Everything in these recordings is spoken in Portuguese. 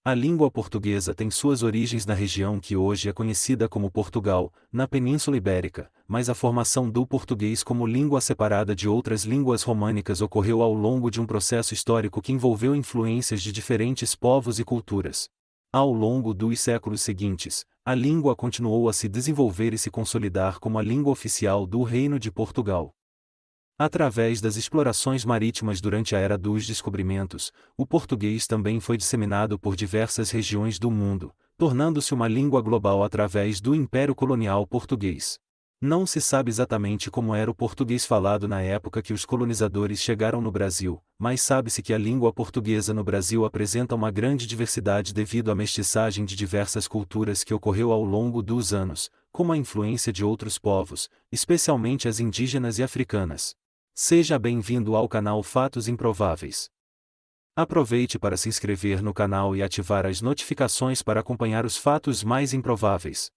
A língua portuguesa tem suas origens na região que hoje é conhecida como Portugal, na Península Ibérica, mas a formação do português como língua separada de outras línguas românicas ocorreu ao longo de um processo histórico que envolveu influências de diferentes povos e culturas. Ao longo dos séculos seguintes, a língua continuou a se desenvolver e se consolidar como a língua oficial do Reino de Portugal. Através das explorações marítimas durante a Era dos Descobrimentos, o português também foi disseminado por diversas regiões do mundo, tornando-se uma língua global através do Império Colonial Português. Não se sabe exatamente como era o português falado na época que os colonizadores chegaram no Brasil, mas sabe-se que a língua portuguesa no Brasil apresenta uma grande diversidade devido à mestiçagem de diversas culturas que ocorreu ao longo dos anos, como a influência de outros povos, especialmente as indígenas e africanas. Seja bem-vindo ao canal Fatos Improváveis. Aproveite para se inscrever no canal e ativar as notificações para acompanhar os fatos mais improváveis.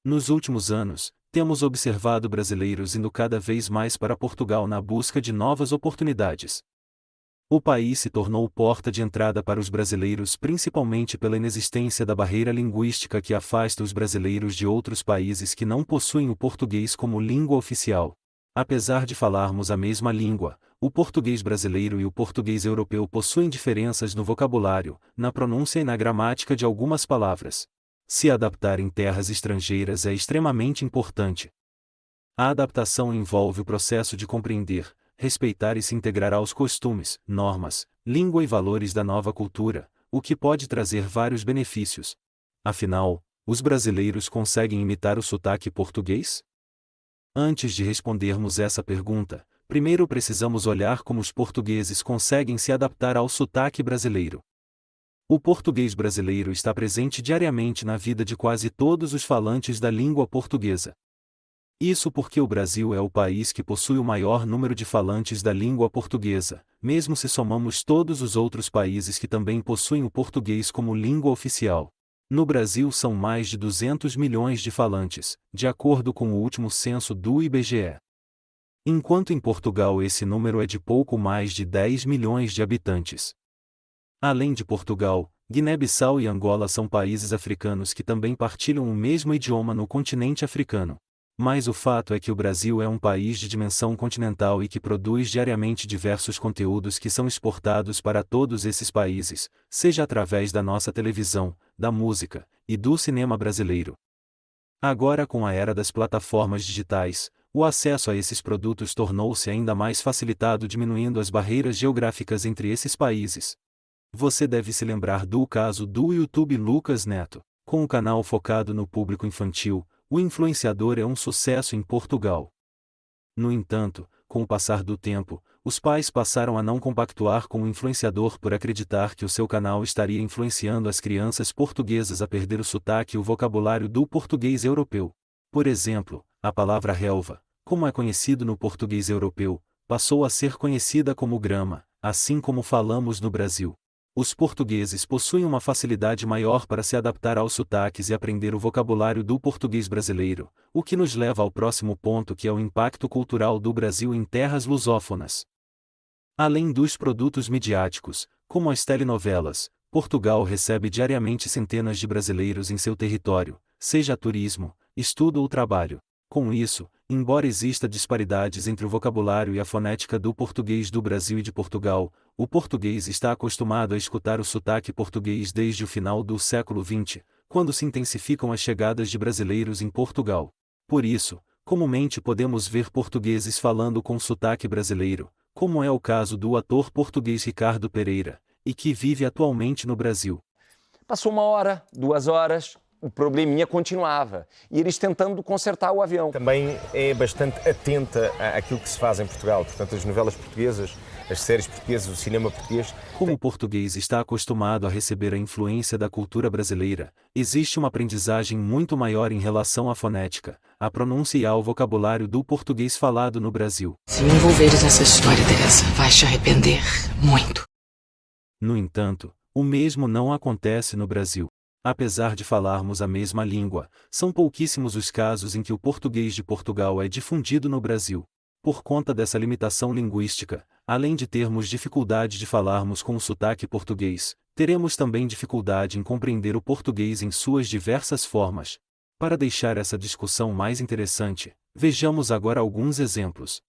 Nos últimos anos, temos observado brasileiros indo cada vez mais para Portugal na busca de novas oportunidades. O país se tornou porta de entrada para os brasileiros principalmente pela inexistência da barreira linguística que afasta os brasileiros de outros países que não possuem o português como língua oficial. Apesar de falarmos a mesma língua, o português brasileiro e o português europeu possuem diferenças no vocabulário, na pronúncia e na gramática de algumas palavras. Se adaptar em terras estrangeiras é extremamente importante. A adaptação envolve o processo de compreender, respeitar e se integrar aos costumes, normas, língua e valores da nova cultura, o que pode trazer vários benefícios. Afinal, os brasileiros conseguem imitar o sotaque português? Antes de respondermos essa pergunta, primeiro precisamos olhar como os portugueses conseguem se adaptar ao sotaque brasileiro. O português brasileiro está presente diariamente na vida de quase todos os falantes da língua portuguesa. Isso porque o Brasil é o país que possui o maior número de falantes da língua portuguesa, mesmo se somamos todos os outros países que também possuem o português como língua oficial. No Brasil são mais de 200 milhões de falantes, de acordo com o último censo do IBGE. Enquanto em Portugal esse número é de pouco mais de 10 milhões de habitantes. Além de Portugal, Guiné-Bissau e Angola são países africanos que também partilham o mesmo idioma no continente africano. Mas o fato é que o Brasil é um país de dimensão continental e que produz diariamente diversos conteúdos que são exportados para todos esses países, seja através da nossa televisão, da música e do cinema brasileiro. Agora, com a era das plataformas digitais, o acesso a esses produtos tornou-se ainda mais facilitado, diminuindo as barreiras geográficas entre esses países. Você deve se lembrar do caso do YouTube Lucas Neto. Com o canal focado no público infantil, o influenciador é um sucesso em Portugal. No entanto, com o passar do tempo, os pais passaram a não compactuar com o influenciador por acreditar que o seu canal estaria influenciando as crianças portuguesas a perder o sotaque e o vocabulário do português europeu. Por exemplo, a palavra relva, como é conhecido no português europeu, passou a ser conhecida como grama, assim como falamos no Brasil. Os portugueses possuem uma facilidade maior para se adaptar aos sotaques e aprender o vocabulário do português brasileiro, o que nos leva ao próximo ponto, que é o impacto cultural do Brasil em terras lusófonas. Além dos produtos midiáticos, como as telenovelas, Portugal recebe diariamente centenas de brasileiros em seu território, seja a turismo, estudo ou trabalho. Com isso, embora exista disparidades entre o vocabulário e a fonética do português do Brasil e de Portugal, o português está acostumado a escutar o sotaque português desde o final do século XX, quando se intensificam as chegadas de brasileiros em Portugal. Por isso, comumente podemos ver portugueses falando com sotaque brasileiro, como é o caso do ator português Ricardo Pereira, e que vive atualmente no Brasil. Passou 1 hora, 2 horas, o probleminha continuava. E eles tentando consertar o avião. Também é bastante atenta àquilo que se faz em Portugal. Portanto, as novelas portuguesas, as séries portuguesas, o cinema português. Como o português está acostumado a receber a influência da cultura brasileira, existe uma aprendizagem muito maior em relação à fonética, à pronúncia e ao vocabulário do português falado no Brasil. Se me envolveres nessa história, Teresa, vais te arrepender muito. No entanto, o mesmo não acontece no Brasil. Apesar de falarmos a mesma língua, são pouquíssimos os casos em que o português de Portugal é difundido no Brasil. Por conta dessa limitação linguística, além de termos dificuldade de falarmos com o sotaque português, Teremos também dificuldade em compreender o português em suas diversas formas. Para deixar essa discussão mais interessante, vejamos agora alguns exemplos.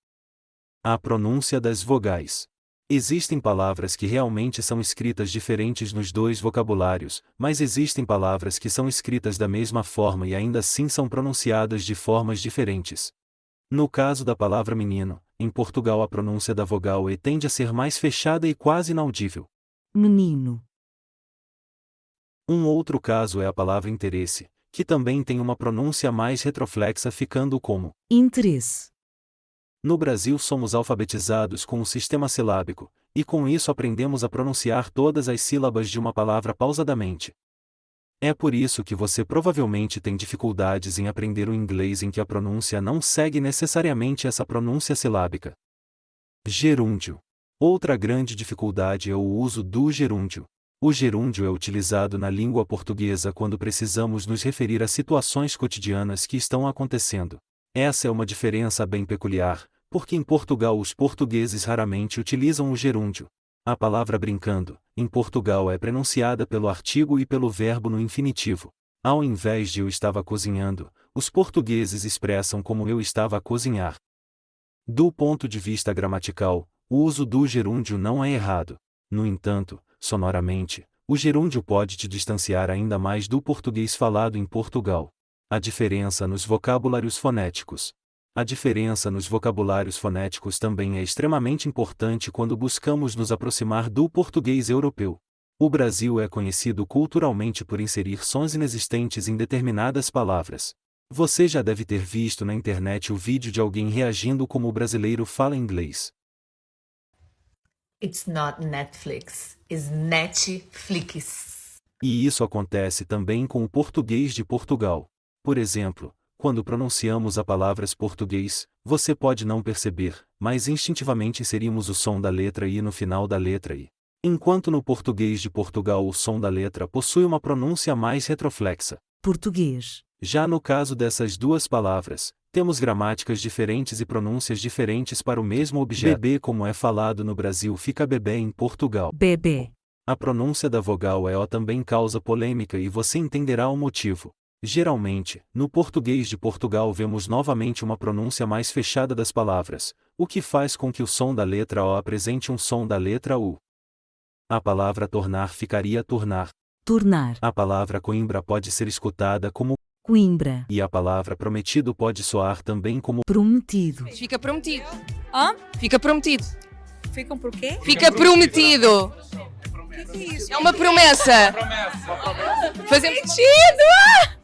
A pronúncia das vogais. Existem palavras que realmente são escritas diferentes nos dois vocabulários, mas existem palavras que são escritas da mesma forma e ainda assim são pronunciadas de formas diferentes. No caso da palavra menino, em Portugal a pronúncia da vogal E tende a ser mais fechada e quase inaudível. menino, Um outro caso é a palavra interesse, que também tem uma pronúncia mais retroflexa ficando como. interesse, No Brasil somos alfabetizados com o sistema silábico, e com isso aprendemos a pronunciar todas as sílabas de uma palavra pausadamente. É por isso que você provavelmente tem dificuldades em aprender o inglês em que a pronúncia não segue necessariamente essa pronúncia silábica. Gerúndio. Outra grande dificuldade é o uso do gerúndio. O gerúndio é utilizado na língua portuguesa quando precisamos nos referir a situações cotidianas que estão acontecendo. Essa é uma diferença bem peculiar, porque em Portugal os portugueses raramente utilizam o gerúndio. A palavra brincando, em Portugal é pronunciada pelo artigo e pelo verbo no infinitivo. Ao invés de eu estava cozinhando, os portugueses expressam como eu estava a cozinhar. Do ponto de vista gramatical, o uso do gerúndio não é errado. No entanto, sonoramente, o gerúndio pode te distanciar ainda mais do português falado em Portugal. A diferença nos vocabulários fonéticos. A diferença nos vocabulários fonéticos também é extremamente importante quando buscamos nos aproximar do português europeu. O Brasil é conhecido culturalmente por inserir sons inexistentes em determinadas palavras. Você já deve ter visto na internet o vídeo de alguém reagindo como o brasileiro fala inglês. It's not Netflix, it's Netflix. E isso acontece também com o português de Portugal. Por exemplo, quando pronunciamos a palavras português, você pode não perceber, mas instintivamente inserimos o som da letra I no final da letra I. Enquanto no português de Portugal o som da letra possui uma pronúncia mais retroflexa. português, Já no caso dessas duas palavras, temos gramáticas diferentes e pronúncias diferentes para o mesmo objeto. Bebê, como é falado no Brasil, fica bebê em Portugal. bebê, A pronúncia da vogal E também causa polêmica e você entenderá o motivo. Geralmente, no português de Portugal vemos novamente uma pronúncia mais fechada das palavras, o que faz com que o som da letra O apresente um som da letra U. A palavra tornar ficaria tornar. tornar, A palavra Coimbra pode ser escutada como Coimbra, e a palavra prometido pode soar também como prometido, Fica prometido. Hã? Fica prometido. Ficam por quê? Fica prometido. O que é isso? É uma promessa. Fazemos Sentido!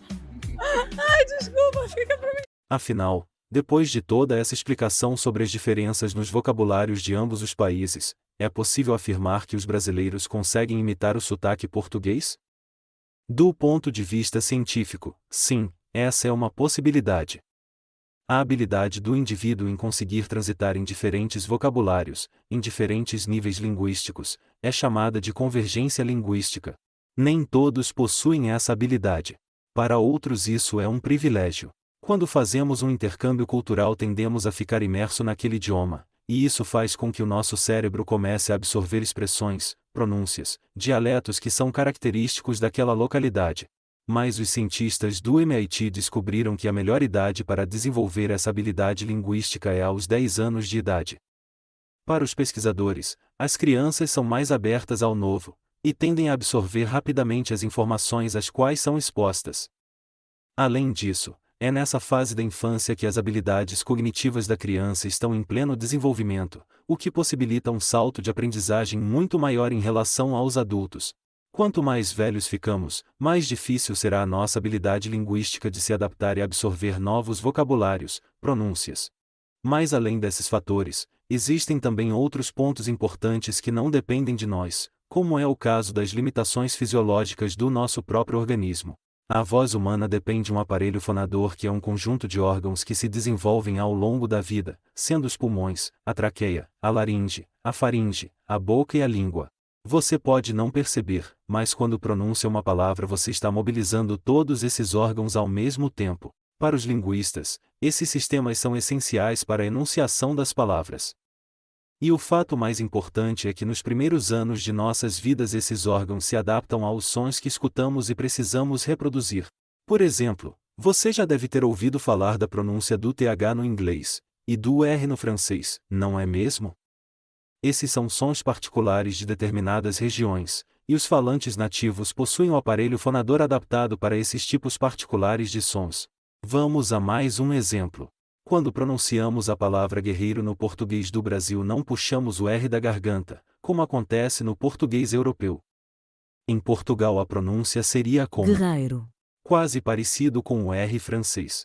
Ai, desculpa, fica por mim. Afinal, depois de toda essa explicação sobre as diferenças nos vocabulários de ambos os países, é possível afirmar que os brasileiros conseguem imitar o sotaque português? Do ponto de vista científico, sim, essa é uma possibilidade. A habilidade do indivíduo em conseguir transitar em diferentes vocabulários, em diferentes níveis linguísticos, é chamada de convergência linguística. Nem todos possuem essa habilidade. Para outros isso é um privilégio. Quando fazemos um intercâmbio cultural tendemos a ficar imerso naquele idioma, e isso faz com que o nosso cérebro comece a absorver expressões, pronúncias, dialetos que são característicos daquela localidade. Mas os cientistas do MIT descobriram que a melhor idade para desenvolver essa habilidade linguística é aos 10 anos de idade. Para os pesquisadores, as crianças são mais abertas ao novo, e tendem a absorver rapidamente as informações às quais são expostas. Além disso, é nessa fase da infância que as habilidades cognitivas da criança estão em pleno desenvolvimento, o que possibilita um salto de aprendizagem muito maior em relação aos adultos. Quanto mais velhos ficamos, mais difícil será a nossa habilidade linguística de se adaptar e absorver novos vocabulários, pronúncias. Mas além desses fatores, existem também outros pontos importantes que não dependem de nós, como é o caso das limitações fisiológicas do nosso próprio organismo. A voz humana depende de um aparelho fonador que é um conjunto de órgãos que se desenvolvem ao longo da vida, sendo os pulmões, a traqueia, a laringe, a faringe, a boca e a língua. Você pode não perceber, mas quando pronuncia uma palavra você está mobilizando todos esses órgãos ao mesmo tempo. Para os linguistas, esses sistemas são essenciais para a enunciação das palavras. E o fato mais importante é que nos primeiros anos de nossas vidas esses órgãos se adaptam aos sons que escutamos e precisamos reproduzir. Por exemplo, você já deve ter ouvido falar da pronúncia do TH no inglês e do R no francês, não é mesmo? Esses são sons particulares de determinadas regiões, e os falantes nativos possuem o aparelho fonador adaptado para esses tipos particulares de sons. Vamos a mais um exemplo. Quando pronunciamos a palavra guerreiro no português do Brasil, não puxamos o R da garganta, como acontece no português europeu. Em Portugal a pronúncia seria como guerreiro, quase parecido com o R francês.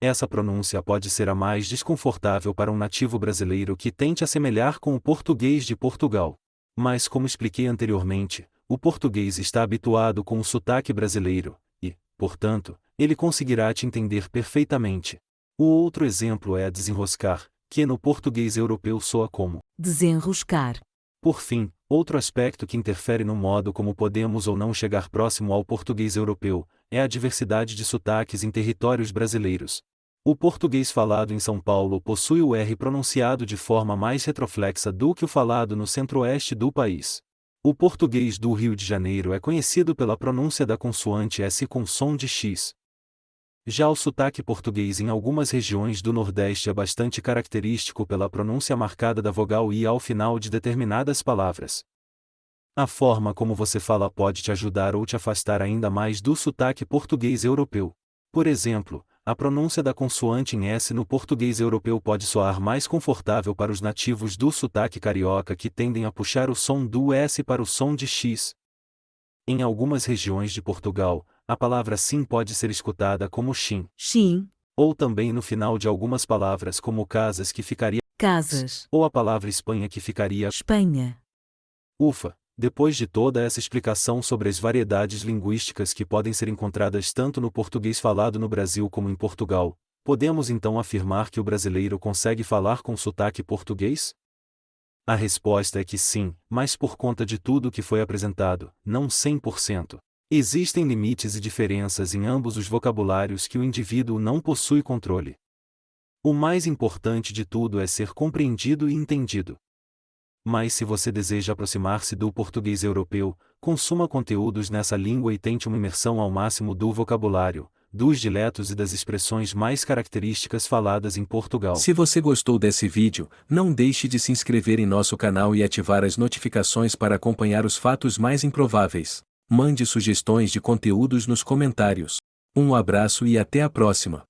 Essa pronúncia pode ser a mais desconfortável para um nativo brasileiro que tente assemelhar com o português de Portugal. Mas como expliquei anteriormente, o português está habituado com o sotaque brasileiro, e, portanto, ele conseguirá te entender perfeitamente. O outro exemplo é desenroscar, que no português europeu soa como desenroscar. Por fim, outro aspecto que interfere no modo como podemos ou não chegar próximo ao português europeu, é a diversidade de sotaques em territórios brasileiros. O português falado em São Paulo possui o R pronunciado de forma mais retroflexa do que o falado no centro-oeste do país. O português do Rio de Janeiro é conhecido pela pronúncia da consoante S com som de X. Já o sotaque português em algumas regiões do Nordeste é bastante característico pela pronúncia marcada da vogal I ao final de determinadas palavras. A forma como você fala pode te ajudar ou te afastar ainda mais do sotaque português europeu. Por exemplo, a pronúncia da consoante em S no português europeu pode soar mais confortável para os nativos do sotaque carioca que tendem a puxar o som do S para o som de X. Em algumas regiões de Portugal, a palavra sim pode ser escutada como xin, Xim, ou também no final de algumas palavras como casas que ficaria casas, ou a palavra Espanha que ficaria Espanha. ufa. Depois de toda essa explicação sobre as variedades linguísticas que podem ser encontradas tanto no português falado no Brasil como em Portugal, podemos então afirmar que o brasileiro consegue falar com sotaque português? A resposta é que sim, mas por conta de tudo que foi apresentado, não 100%. Existem limites e diferenças em ambos os vocabulários que o indivíduo não possui controle. O mais importante de tudo é ser compreendido e entendido. Mas se você deseja aproximar-se do português europeu, consuma conteúdos nessa língua e tente uma imersão ao máximo do vocabulário, dos dialetos e das expressões mais características faladas em Portugal. Se você gostou desse vídeo, não deixe de se inscrever em nosso canal e ativar as notificações para acompanhar os fatos mais improváveis. Mande sugestões de conteúdos nos comentários. Um abraço e até a próxima!